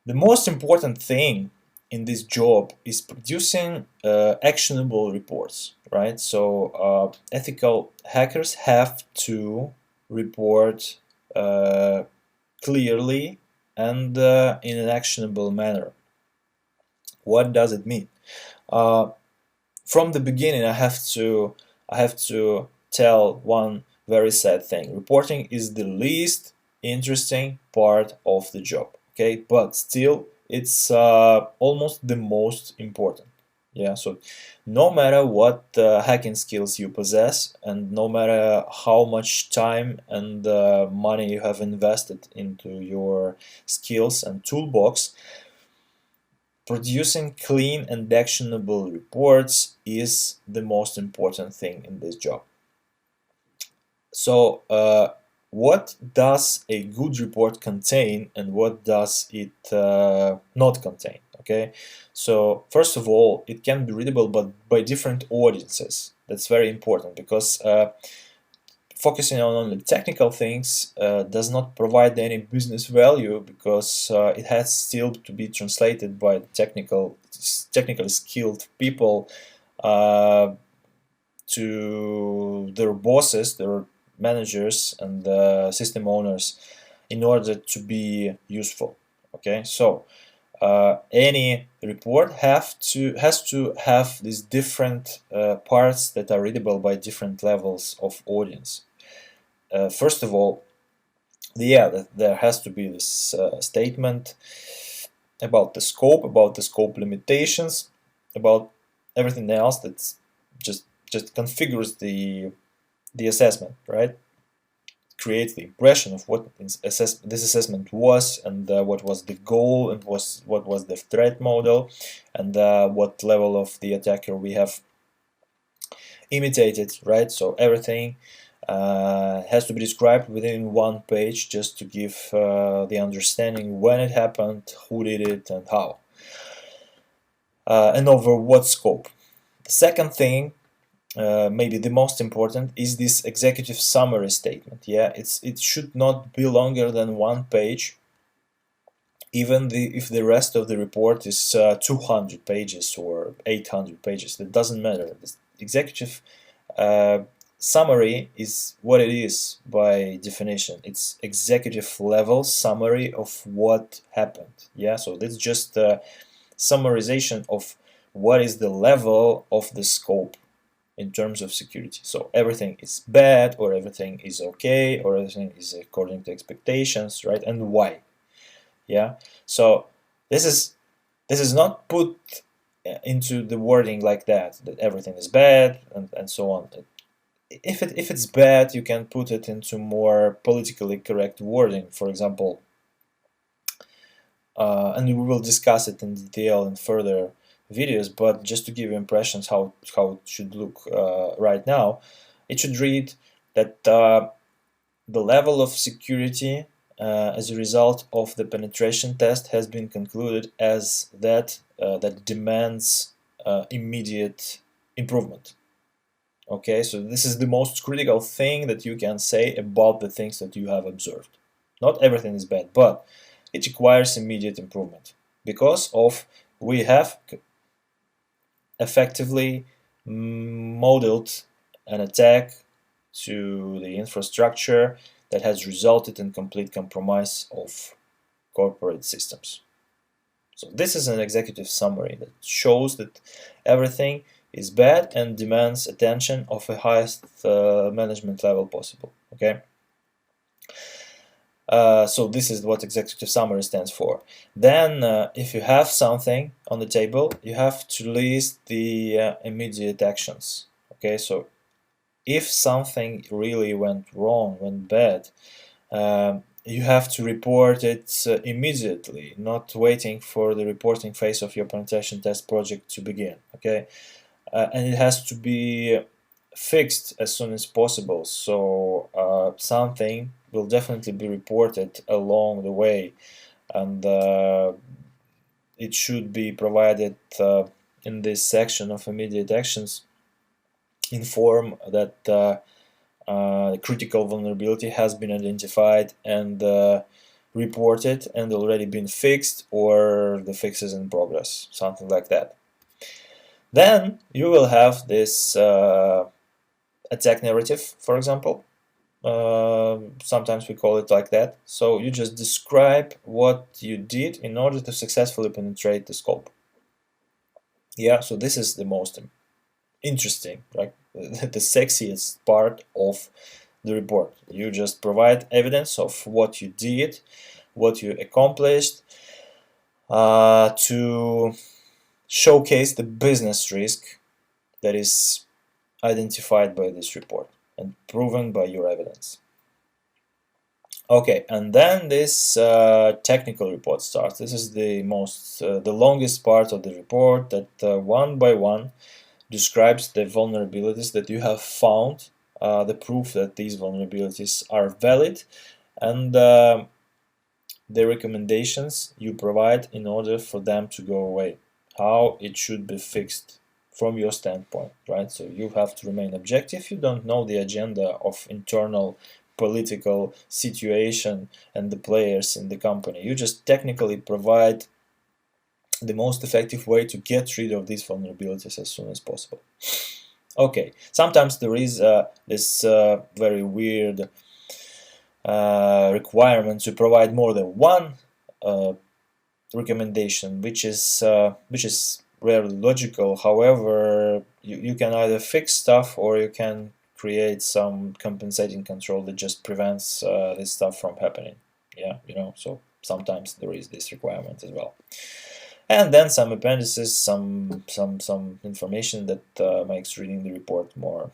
The most important thing in this job is producing actionable reports, right? So ethical hackers have to report clearly and in an actionable manner. What does it mean? Uh, from the beginning, I have to tell one very sad thing. Reporting is the least interesting part of the job. Okay, but still, it's almost the most important. Yeah, so no matter what hacking skills you possess, and no matter how much time and money you have invested into your skills and toolbox, producing clean and actionable reports is the most important thing in this job. So, what does a good report contain and what does it not contain? Okay, so first of all, it can be readable but by different audiences. That's very important because focusing on only technical things does not provide any business value because it has still to be translated by technically skilled people uh, to their bosses, their managers, and system owners in order to be useful. Okay, so any report has to have these different parts that are readable by different levels of audience. First of all, yeah, there has to be this statement about the scope limitations, about everything else that's just configures the assessment, right? Creates the impression of what this assessment was, and what was the goal, and what was the threat model, and what level of the attacker we have imitated, right? So everything has to be described within one page just to give the understanding when it happened, who did it, and how, and over what scope. The second thing, maybe the most important, is this executive summary statement. Yeah, it should not be longer than one page, even if the rest of the report is 200 pages or 800 pages. That doesn't matter. This executive uh, summary is what it is by definition. It's executive level summary of what happened. Yeah, so that's just a summarization of what is the level of the scope in terms of security. So everything is bad, or everything is okay, or everything is according to expectations, right? And why? Yeah. So this is this is not put into the wording like that everything is bad and so on. If it's bad, you can put it into more politically correct wording. For example, and we will discuss it in detail in further videos. But just to give you impressions how it should look right now, it should read that the level of security as a result of the penetration test has been concluded as that demands immediate improvement. Okay, so this is the most critical thing that you can say about the things that you have observed. Not everything is bad, but it requires immediate improvement because of we have effectively modeled an attack to the infrastructure that has resulted in complete compromise of corporate systems. So this is an executive summary that shows that everything is bad and demands attention of the highest management level possible. Okay. So this is what executive summary stands for. Then, if you have something on the table, you have to list the immediate actions. Okay, so if something really went wrong, went bad, you have to report it immediately, not waiting for the reporting phase of your penetration test project to begin. Okay, and it has to be fixed as soon as possible. So something will definitely be reported along the way, and it should be provided in this section of immediate actions in form that critical vulnerability has been identified and reported and already been fixed, or the fix is in progress, something like that. Then you will have this attack narrative, for example. Sometimes we call it like that. So you just describe what you did in order to successfully penetrate the scope. Yeah, so this is the most interesting, right? The sexiest part of the report. You just provide evidence of what you did, what you accomplished, to showcase the business risk that is identified by this report and proven by your evidence. Okay, and then this technical report starts. This is the the longest part of the report that one by one describes the vulnerabilities that you have found, the proof that these vulnerabilities are valid, and the recommendations you provide in order for them to go away, how it should be fixed from your standpoint, right? So you have to remain objective. You don't know the agenda of internal political situation and the players in the company. You just technically provide the most effective way to get rid of these vulnerabilities as soon as possible. Okay, sometimes there is this very weird requirement to provide more than one recommendation, which is rarely logical. However, you can either fix stuff or you can create some compensating control that just prevents this stuff from happening. Yeah, so sometimes there is this requirement as well. And then some appendices, some information that makes reading the report more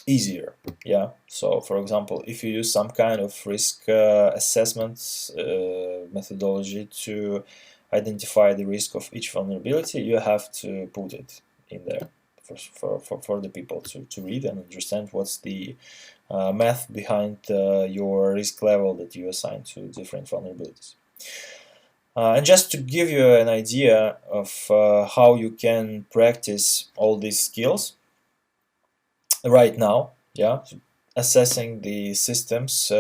easier. Yeah, so for example, if you use some kind of risk assessment methodology to identify the risk of each vulnerability, you have to put it in there for the people to read and understand what's the math behind your risk level that you assign to different vulnerabilities. And just to give you an idea of how you can practice all these skills right now, yeah, assessing the systems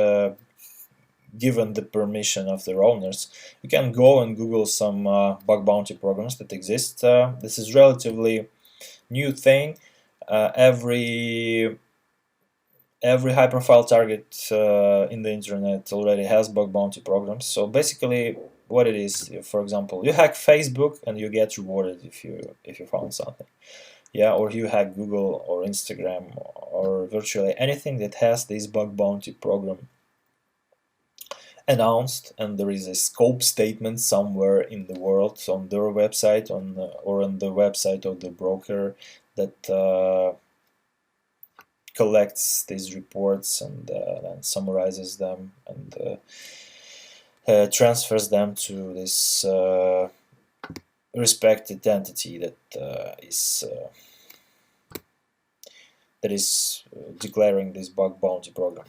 given the permission of their owners, you can go and Google some bug bounty programs that exist. This is relatively new thing. Every high-profile target in the internet already has bug bounty programs. So basically, what it is, for example, you hack Facebook and you get rewarded if you found something. Yeah, or you hack Google or Instagram or virtually anything that has this bug bounty program announced, and there is a scope statement somewhere in the world on their website or on the website of the broker that collects these reports and summarizes them and transfers them to this respected entity that is declaring this bug bounty program.